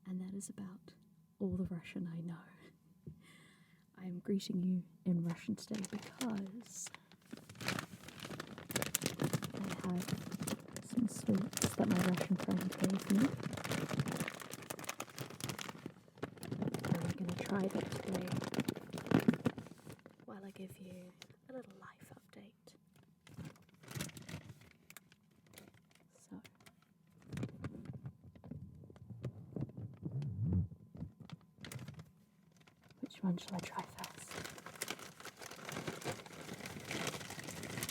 and that is about all the Russian I know. I am greeting you in Russian today because I have some sweets that my Russian friend gave me. And I'm going to try them today while I give you a little life update. So, which one shall I try first? This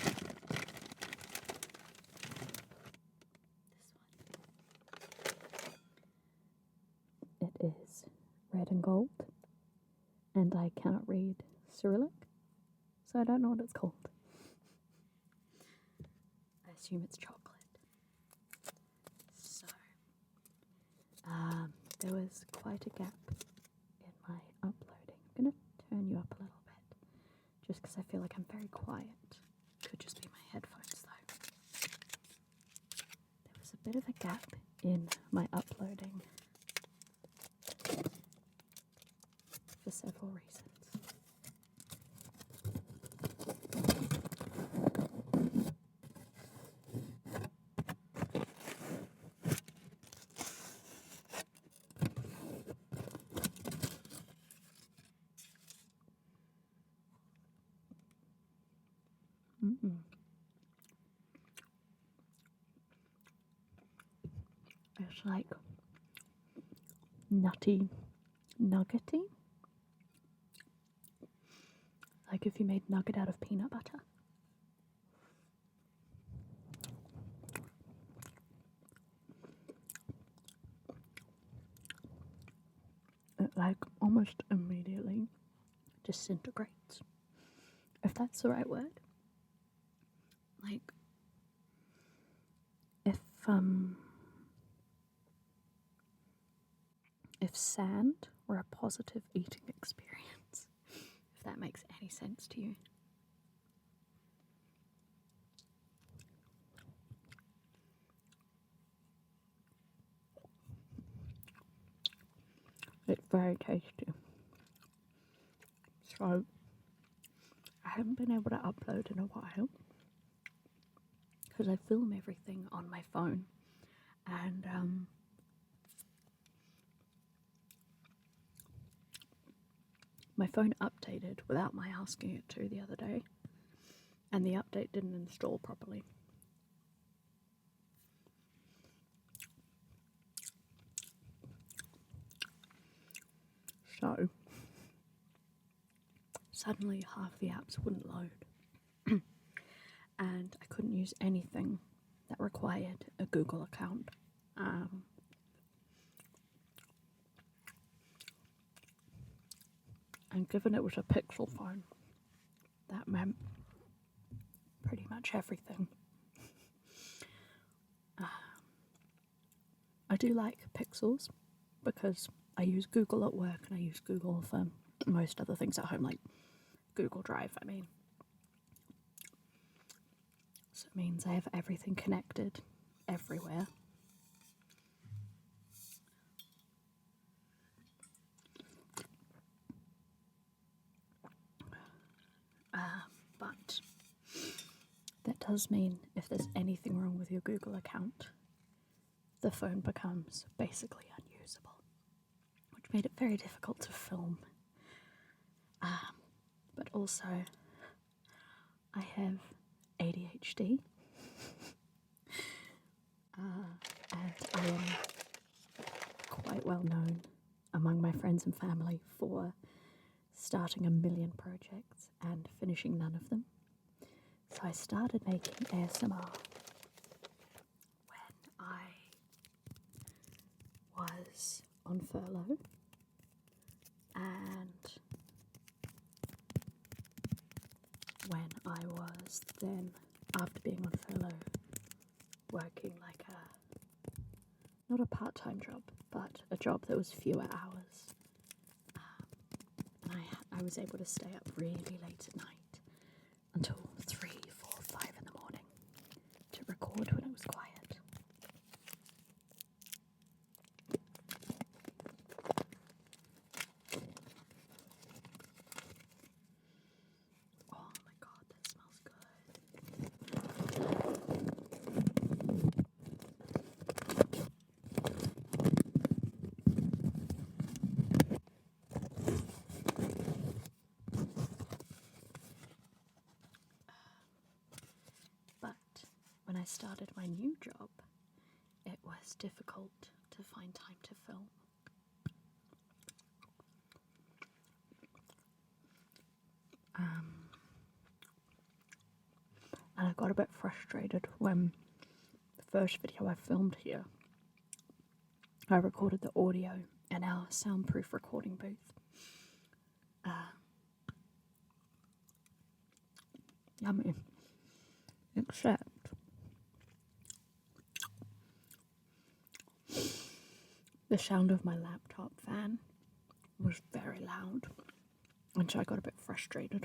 one. It is red and gold, and I cannot read Cyrillic, so I don't know what it's called. I assume it's chocolate. So, there was quite a gap in my uploading. I'm going to turn you up a little bit, just because I feel like I'm very quiet. Could just be my headphones though. There was a bit of a gap in my uploading for several reasons. It's like nutty, nuggety. Like if you made nugget out of peanut butter. It like almost immediately disintegrates. If that's the right word. Like if sand were a positive eating experience, if that makes any sense to you. It's very tasty. So, I haven't been able to upload in a while because I film everything on my phone, and my phone updated without my asking it to the other day, and the update didn't install properly. So, suddenly half the apps wouldn't load. And I couldn't use anything that required a Google account. And given it was a Pixel phone, that meant pretty much everything. I do like Pixels because I use Google at work and I use Google for most other things at home, like Google Drive, I mean. So it means I have everything connected everywhere. But that does mean if there's anything wrong with your Google account, the phone becomes basically unusable, which made it very difficult to film. But also, I have ADHD, and I am quite well known among my friends and family for starting a million projects and finishing none of them. So I started making ASMR when I was on furlough, and when I was then, after being on furlough, working like not a part-time job, but a job that was fewer hours. And I was able to stay up really late at night until 3, 4, 5 in the morning to record when it was quiet. I started my new job, it was difficult to find time to film. And I got a bit frustrated when the first video I filmed here, I recorded the audio in our soundproof recording booth. Yummy. Except the sound of my laptop fan was very loud, and so I got a bit frustrated,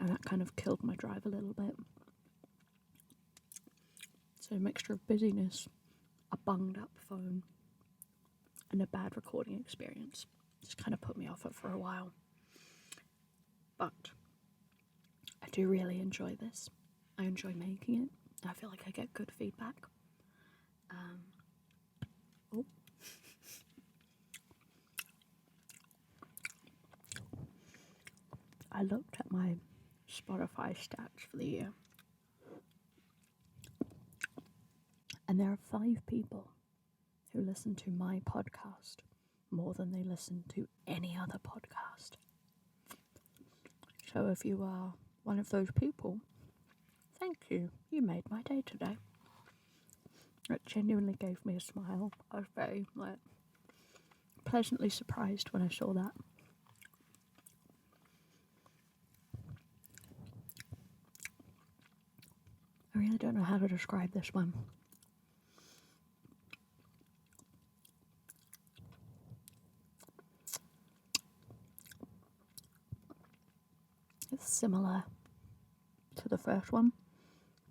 and that kind of killed my drive a little bit. So a mixture of busyness, a bunged up phone, and a bad recording experience just kind of put me off it for a while. But I do really enjoy this. I enjoy making it. I feel like I get good feedback. I looked at my Spotify stats for the year, and there are 5 people who listen to my podcast more than they listen to any other podcast. So if you are one of those people, thank you. You made my day today. It genuinely gave me a smile. I was very pleasantly surprised when I saw that. I really don't know how to describe this one. It's similar to the first one,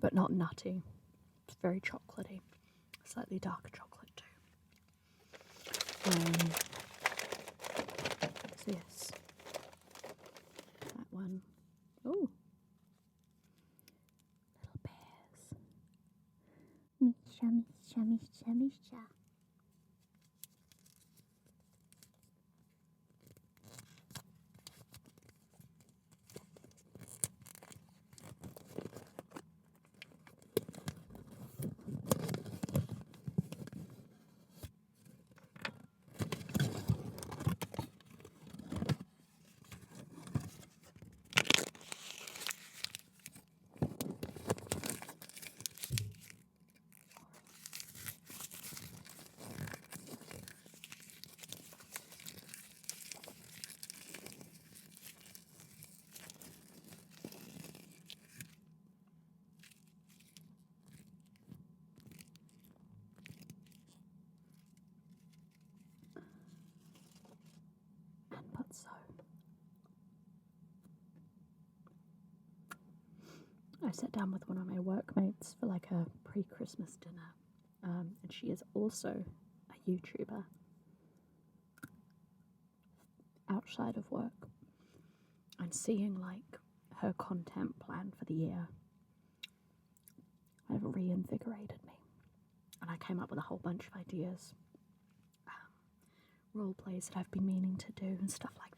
but not nutty. It's very chocolatey, slightly darker chocolate too. So yes, that one. Oh, little bears. Misha, Misha, Misha, Misha. But so I sat down with one of my workmates for like a pre-Christmas dinner, and she is also a YouTuber outside of work, and seeing like her content plan for the year kind of reinvigorated me, and I came up with a whole bunch of ideas, role plays that I've been meaning to do and stuff like that.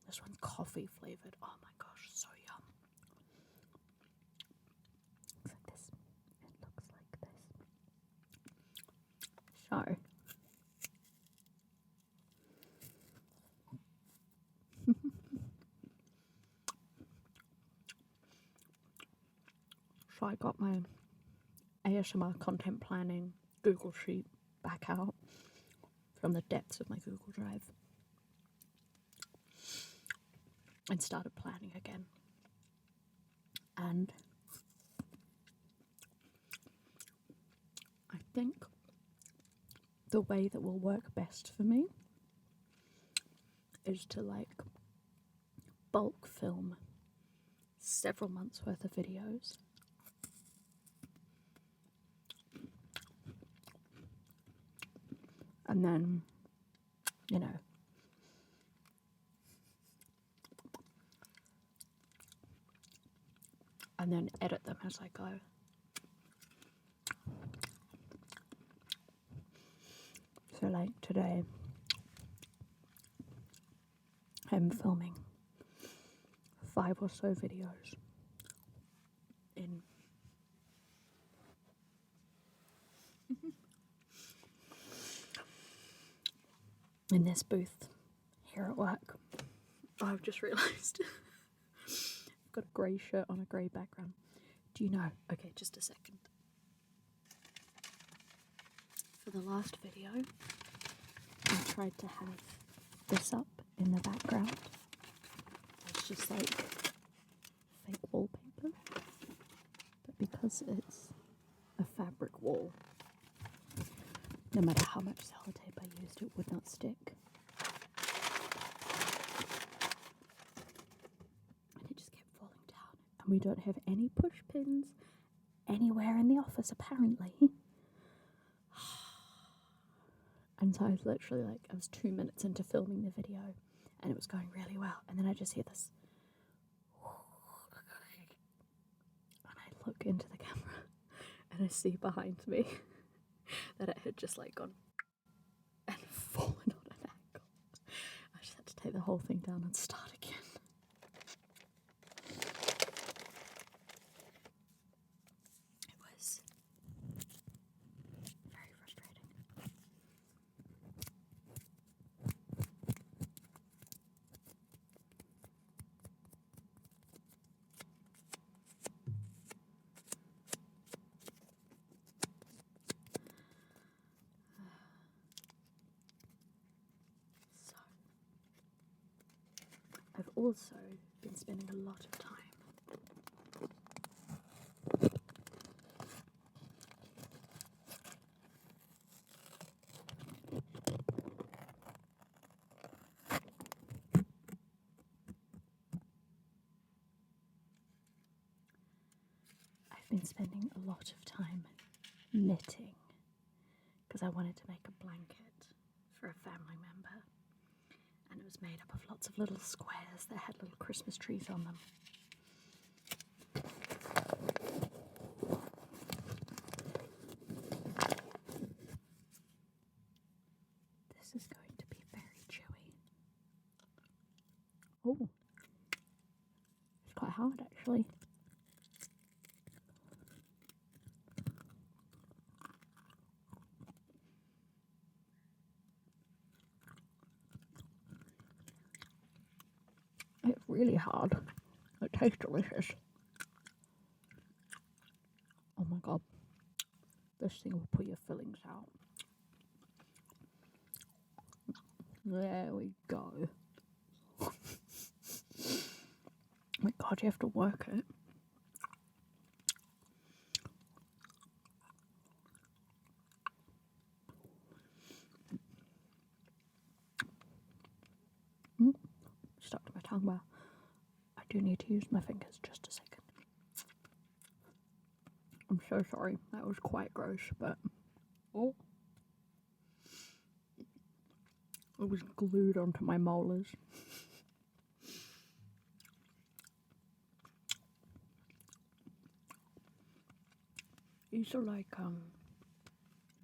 This one's coffee flavoured. Oh my gosh, so yum. Looks like this. It looks like this. So I got my ASMR content planning Google Sheet back out from the depths of my Google Drive and started planning again. And I think the way that will work best for me is to like bulk film several months worth of videos and then, you know, and then edit them as I go. like today I'm filming 5 or so videos in this booth here at work. Oh, I've just realised I've got a grey shirt on a grey background. Do you know? Okay, just a second. For the last video, I tried to have this up in the background. It's just like fake wallpaper, but because it's a fabric wall, no matter how much sellotape I used, it would not stick. And it just kept falling down. And we don't have any push pins anywhere in the office, apparently. And so I was literally like, I was 2 minutes into filming the video and it was going really well. And then I just hear this. And I look into the camera and I see behind me that it had just like gone and fallen on an angle. I just had to take the whole thing down and start again. It was very frustrating. So, I've also been spending a lot of time knitting because I wanted to make a blanket for a family member, and it was made up of lots of little squares that had little Christmas trees on them. This is going to be very chewy. Oh, it's quite hard actually. It's really hard. It tastes delicious. Oh my god. This thing will put your fillings out. There we go. Oh my god, you have to work it. Stuck to my tongue, but I do need to use my fingers just a second. I'm so sorry, that was quite gross, but oh, it was glued onto my molars. These are like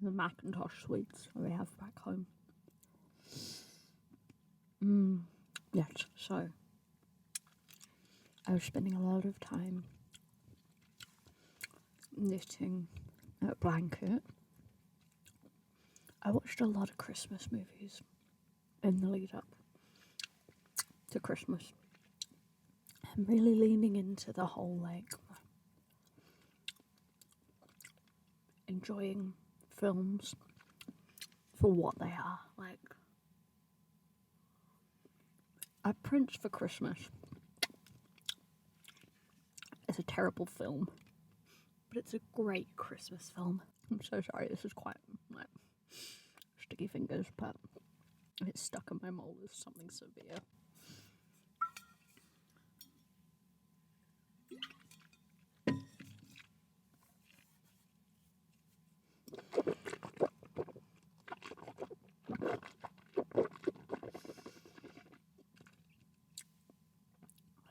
the Macintosh sweets we have back home. Yes, so I was spending a lot of time knitting a blanket. I watched a lot of Christmas movies in the lead up to Christmas. I'm really leaning into the whole like enjoying films for what they are. Like A Prince for Christmas is a terrible film, but it's a great Christmas film. I'm so sorry, this is quite like sticky fingers, but it's stuck in my molars, something severe.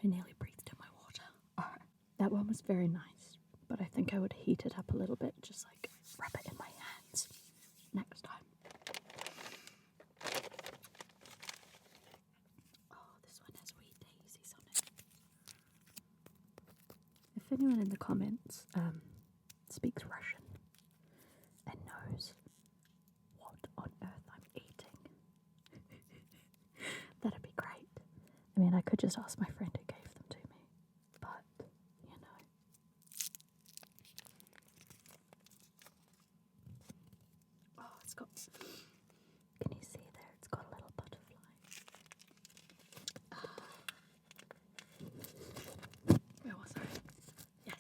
I nearly breathed in my water. Alright, that one was very nice, but I think I would heat it up a little bit, just like rub it in my hands next time. anyone in the comments speaks Russian and knows what on earth I'm eating, that'd be great. I mean, I could just ask my friend who gave them to me, but, you know. Oh, it's got... Can you see there? It's got a little butterfly. Where was I? Yes,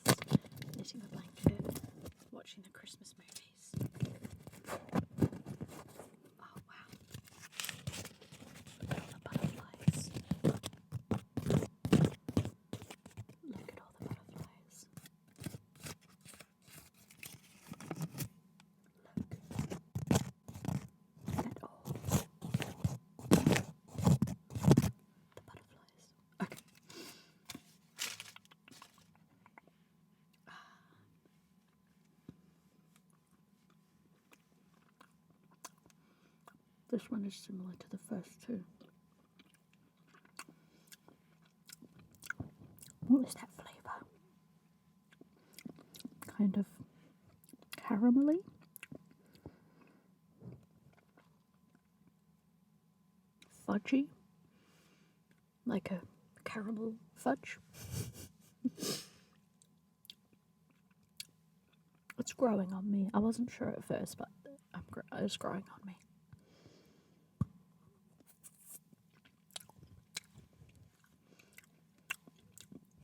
knitting a blanket, watching the Christmas movies. Oh wow. Look at all the butterflies. Look at all the butterflies. Look at all the butterflies. Okay. This one is similar to the first two. What is that flavour? Kind of caramelly? Fudgy? Like a caramel fudge? It's growing on me. I wasn't sure at first, but it's growing on me.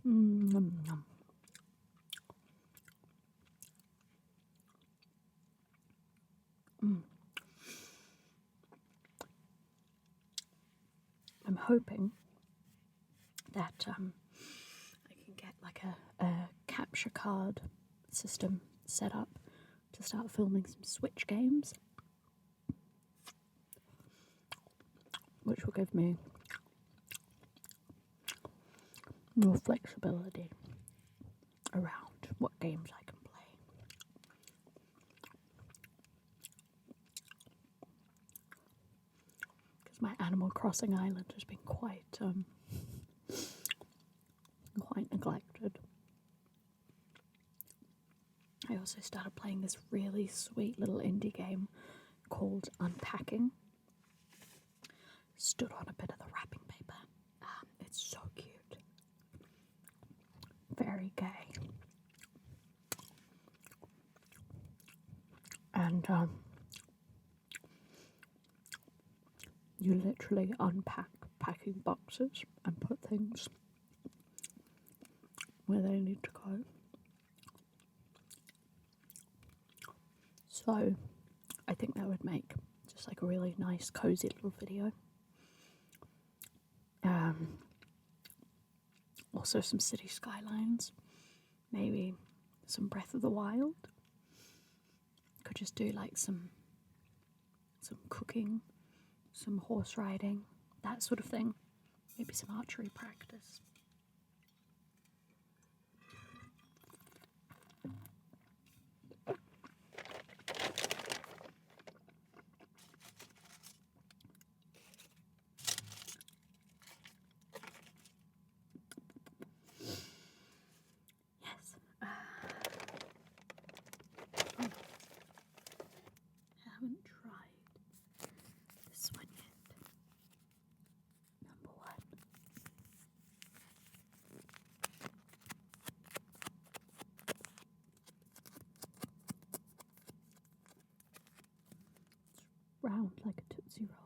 Nom, nom. I'm hoping that I can get like a capture card system set up to start filming some Switch games, which will give me more flexibility around what games I can play. Because my Animal Crossing island has been quite neglected. I also started playing this really sweet little indie game called Unpacking. Stood on a bit of the wrapping paper. It's so cute. Very gay. And you literally unpack packing boxes and put things where they need to go. So I think that would make just like a really nice cozy little video. Also some city skylines, maybe some Breath of the Wild. Could just do like some cooking, some horse riding, that sort of thing. Maybe some archery practice. Yes. Haven't tried this one yet. Number one. It's round like a Tootsie Roll.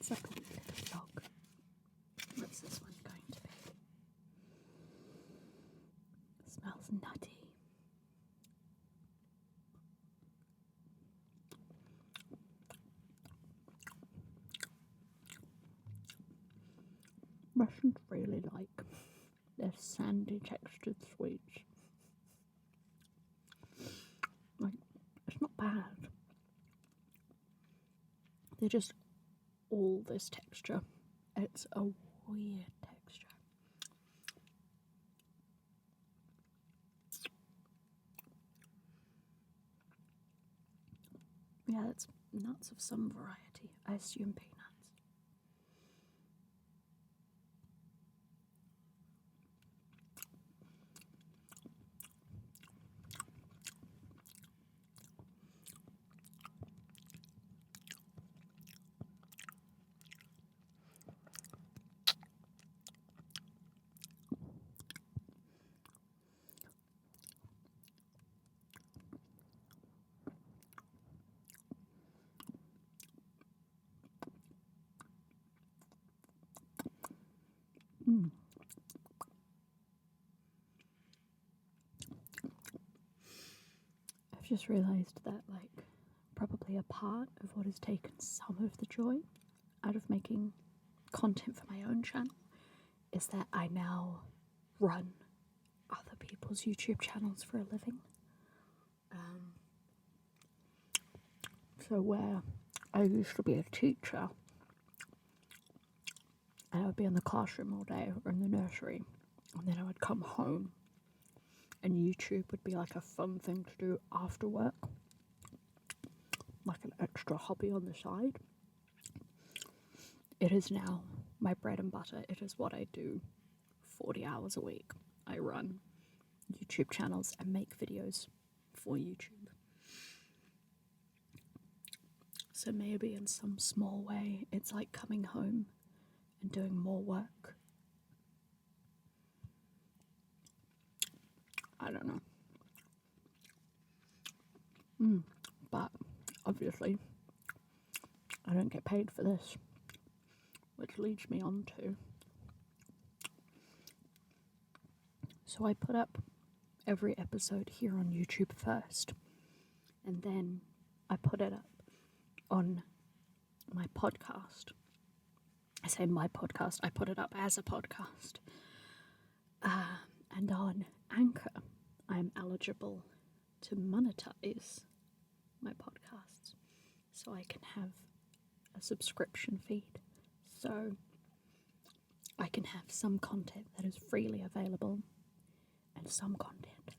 It's like a wee little dog. What's this one going to be? It smells nutty. Russians really like their sandy textured sweets. Like, it's not bad. They're just all this texture. It's a weird texture. Yeah, it's nuts of some variety. I assume peanuts. I've just realised that, like, probably a part of what has taken some of the joy out of making content for my own channel is that I now run other people's YouTube channels for a living. So where I used to be a teacher, and I would be in the classroom all day or in the nursery, and then I would come home and YouTube would be like a fun thing to do after work, like an extra hobby on the side. It is now my bread and butter. It is what I do 40 hours a week. I run YouTube channels and make videos for YouTube. So maybe in some small way, it's like coming home and doing more work. I don't know. But obviously, I don't get paid for this, which leads me on to. So I put up every episode here on YouTube first, and then I put it up on my podcast. I say my podcast, I put it up as a podcast. And on Anchor, I'm eligible to monetize my podcasts, so I can have a subscription feed. So I can have some content that is freely available and some content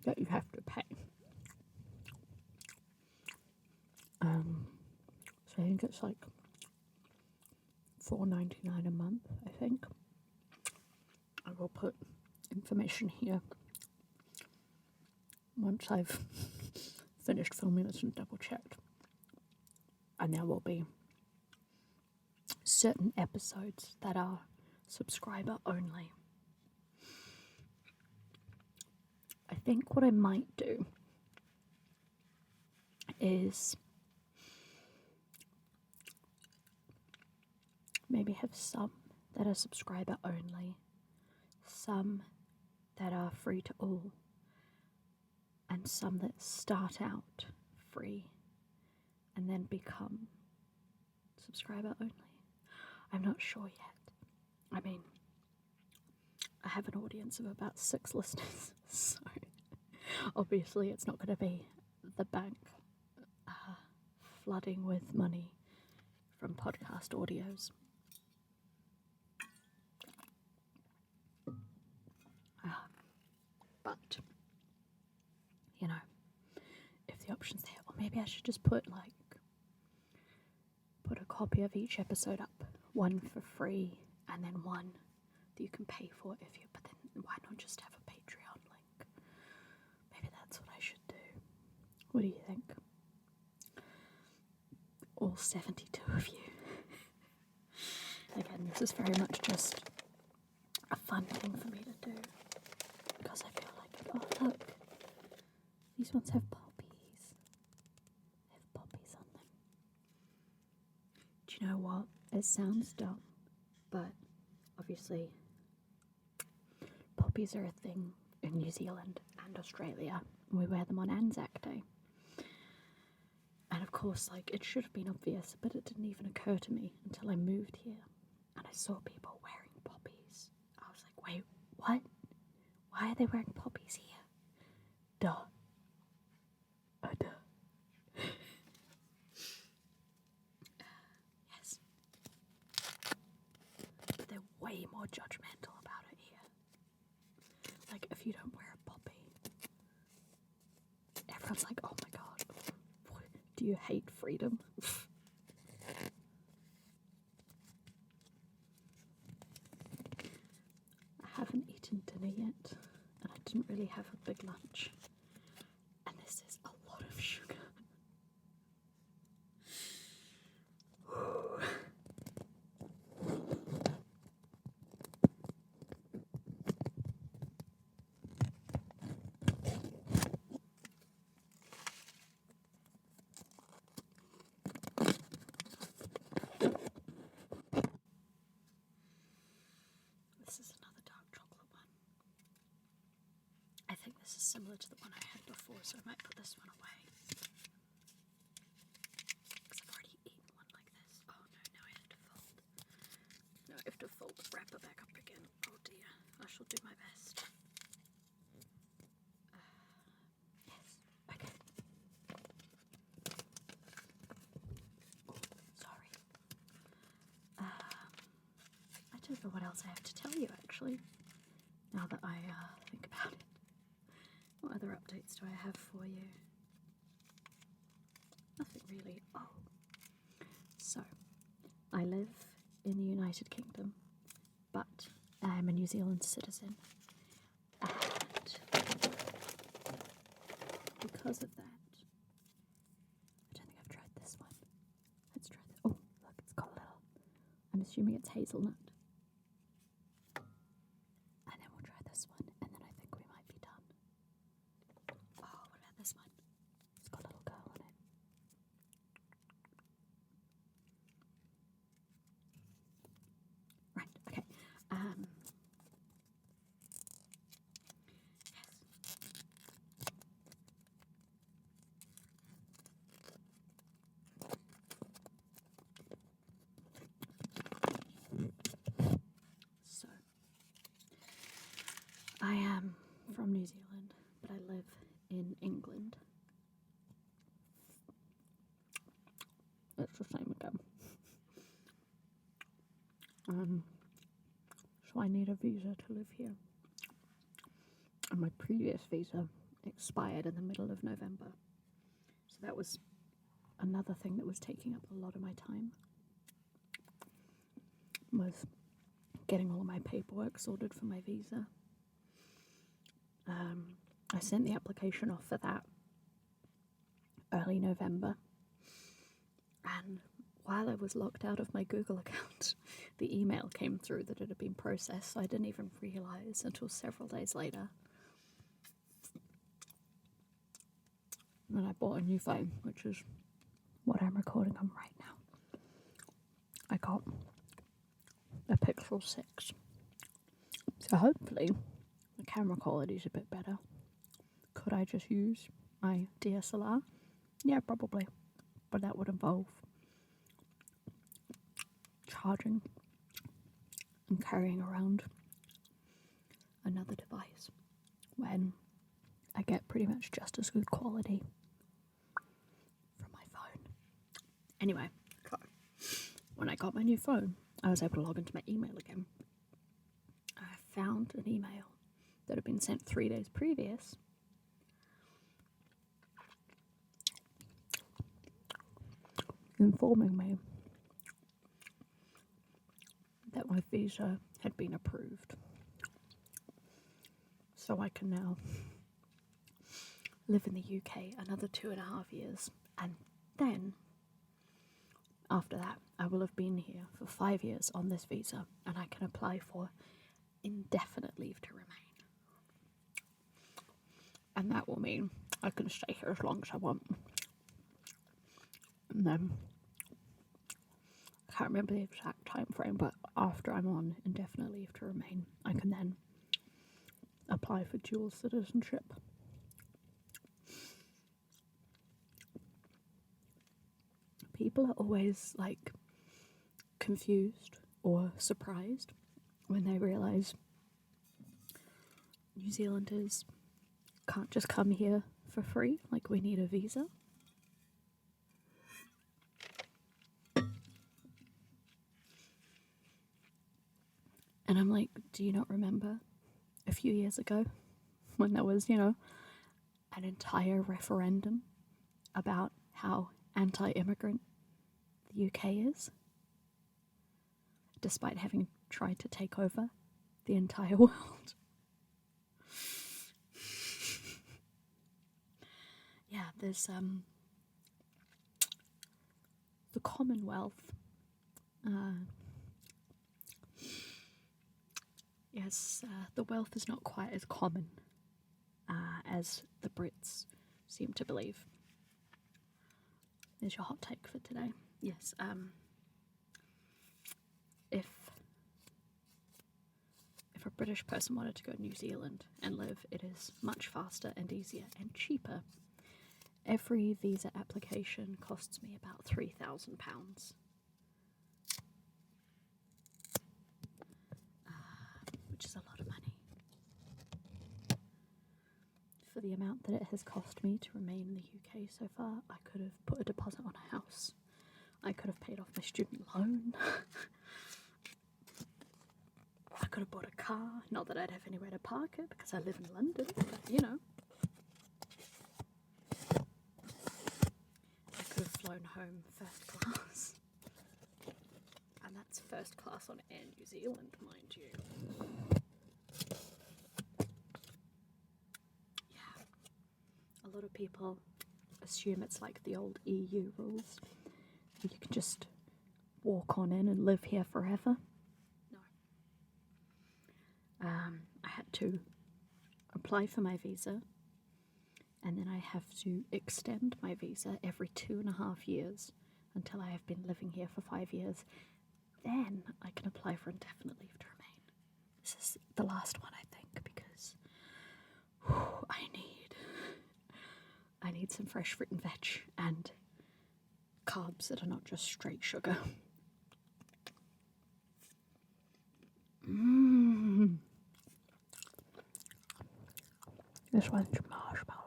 that you have to pay. So I think it's like $4.99 a month, I think. I will put information here once I've finished filming this and double checked. And there will be certain episodes that are subscriber only. I think what I might do is maybe have some that are subscriber only, some that are free to all, and some that start out free and then become subscriber only. I'm not sure yet. I mean, I have an audience of about 6 listeners, so obviously it's not going to be the bank flooding with money from podcast audios. But, you know, if the option's there, or maybe I should just put a copy of each episode up, one for free, and then one that you can pay for if you, but then why not just have a Patreon link? Maybe that's what I should do. What do you think? All 72 of you. Again, this is very much just a fun thing for me to do, because I feel like, oh look, these ones have poppies. They have poppies on them. Do you know what? It sounds dumb, but obviously poppies are a thing in New Zealand and Australia. We wear them on Anzac Day. And of course, it should have been obvious, but it didn't even occur to me until I moved here and I saw people wearing poppies. I was like, wait, what? Why are they wearing poppies here? Duh. Duh. Yes. But they're way more judgmental about it here. Like, if you don't wear a poppy, everyone's like, oh my god. Do you hate freedom? I haven't eaten dinner yet, and I didn't really have a big lunch. And this is a lot of sugar. This is another dark chocolate one. I think this is similar to the one I had before, so I might put this one away. Because I've already eaten one like this. Oh no, now I have to fold. No, I have to fold the wrapper back up again. Oh dear, I shall do my best. Yes, okay. Oh, sorry. I don't know what else I have to tell you actually, now that I think about it. What other updates do I have for you? Nothing really. Oh, so I live in the United Kingdom, but I'm a New Zealand citizen, and because of that, I don't think I've tried this one. Let's try this. Oh, look, it's got a little. I'm assuming it's hazelnut. And then we'll try this one, and then I think we might be done. Oh, what about this one? It's got a little girl on it. Right, okay. So, I am from New Zealand, but I live in England. It's the same again. So I need a visa to live here. And my previous visa expired in the middle of November. So that was another thing that was taking up a lot of my time. Was getting all of my paperwork sorted for my visa. I sent the application off for that early November, and while I was locked out of my Google account, the email came through that it had been processed, so I didn't even realise until several days later. And I bought a new phone, which is what I'm recording on right now. I got a Pixel 6, so hopefully the camera quality is a bit better. Could I just use my DSLR? Yeah, probably, but that would involve charging and carrying around another device when I get pretty much just as good quality from my phone. Anyway, when I got my new phone, I was able to log into my email again. I found an email that had been sent 3 days previous informing me that my visa had been approved. So I can now live in the UK another 2.5 years, and then after that I will have been here for 5 years on this visa, and I can apply for indefinite leave to remain. And that will mean I can stay here as long as I want. And then I can't remember the exact time frame, but after I'm on indefinite leave to remain, I can then apply for dual citizenship. People are always like confused or surprised when they realise New Zealanders can't just come here for free, like we need a visa. And I'm like, do you not remember a few years ago when there was, an entire referendum about how anti-immigrant the UK is, despite having tried to take over the entire world. Yeah, there's the Commonwealth. Yes, the wealth is not quite as common as the Brits seem to believe. There's your hot take for today. Yes, if a British person wanted to go to New Zealand and live, it is much faster and easier and cheaper. Every visa application costs me about £3,000. Which is a lot of money. For the amount that it has cost me to remain in the UK so far, I could have put a deposit on a house. I could have paid off my student loan. I could have bought a car. Not that I'd have anywhere to park it because I live in London, but you know. I could have flown home first class. And that's first class on Air New Zealand, mind you. Yeah. A lot of people assume it's like the old EU rules. You can just walk on in and live here forever. No. I had to apply for my visa, and then I have to extend my visa every 2.5 years until I have been living here for 5 years. Then I can apply for indefinite leave to remain. This is the last one, I think, because I need some fresh fruit and veg and carbs that are not just straight sugar. This one's marshmallow.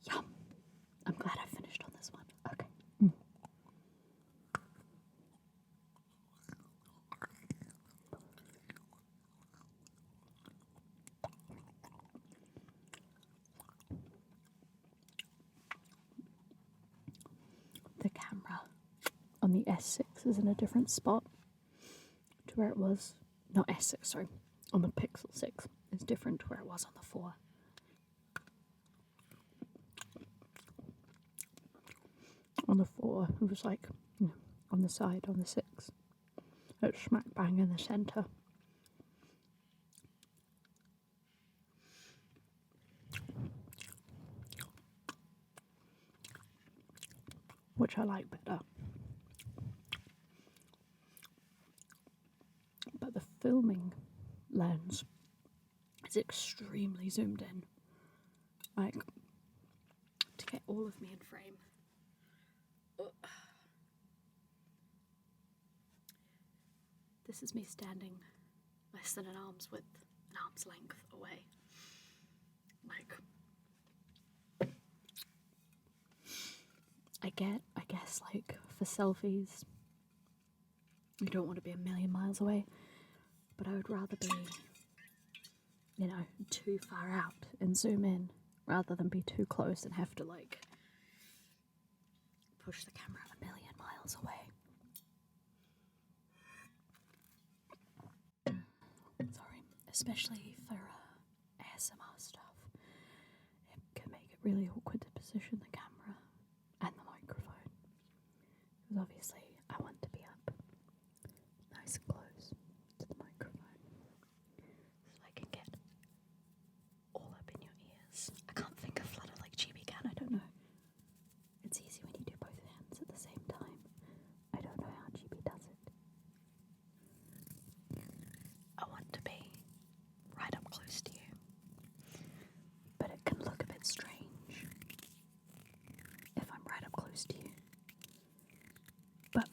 Yum. I'm glad I finished on this one. Okay. The camera on the S6 is in a different spot to where it was. Not S6, sorry. On the Pixel 6 is different to where it was on the 4. On the 4, it was like, on the side, on the 6. It's smack bang in the centre. Which I like better. But the filming lens is extremely zoomed in. Like, to get all of me in frame. This is me standing less than an arm's length away. Like, I guess, like, for selfies, you don't want to be a million miles away, but I would rather be, too far out and zoom in, rather than be too close and have to, like, push the camera a million miles away. Sorry, especially for ASMR stuff, it can make it really awkward to position the camera and the microphone, because obviously I want to be up nice and close to the microphone so I can get all up in your ears. I can't think of flutter like Chibi can, I don't know. It's easy when you do both hands at the same time. I don't know how Chibi does it. I want to be right up close to you, but it can look a bit strange if I'm right up close to you. But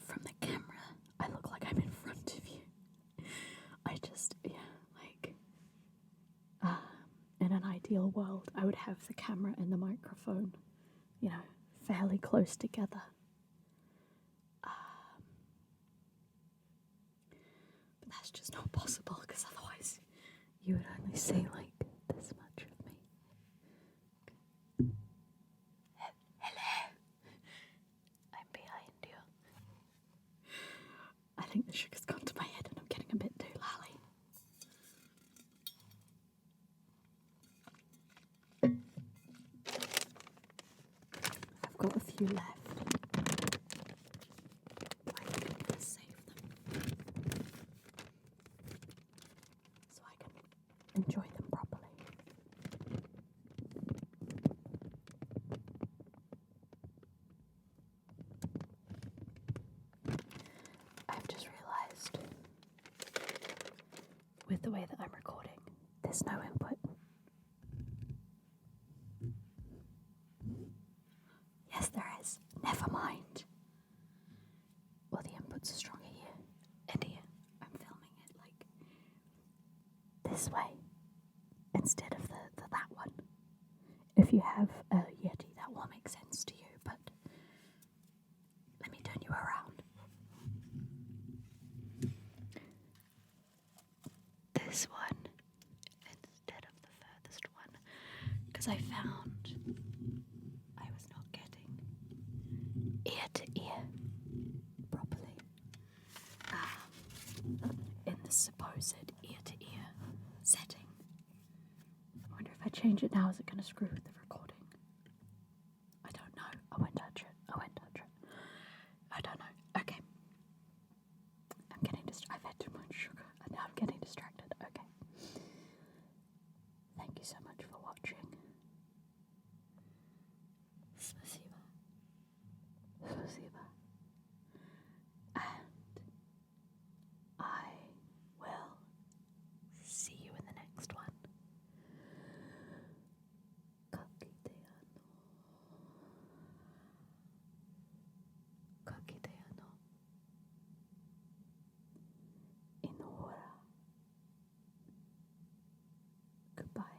an ideal world, I would have the camera and the microphone, you know, fairly close together. But that's just not possible, because otherwise you would only see like this much of me. Hello, I'm behind you. I think the sugar's gone to my head and I'm getting a bit too lally. I've got a few left. I think I'm going to save them so I can enjoy them properly. I've just realised, with the way that I'm recording, there's no input. Yes, there is. Never mind. Well, the inputs are stronger here and here. I'm filming it like this way instead of that one. If you have a Yeti, that will make sense to you, but let me turn you around. This one instead of the furthest one, because I found I was not getting ear to ear properly in the supposed ear to ear setting. I wonder if I change it now, is it going to screw with the recording? I don't know. I won't touch it. I don't know. Okay. I'm getting I've had too much sugar and now I'm getting distracted. Okay. Thank you so much for watching. Спасибо. And I will see you in the next one. Kakiteano. In hora. Goodbye.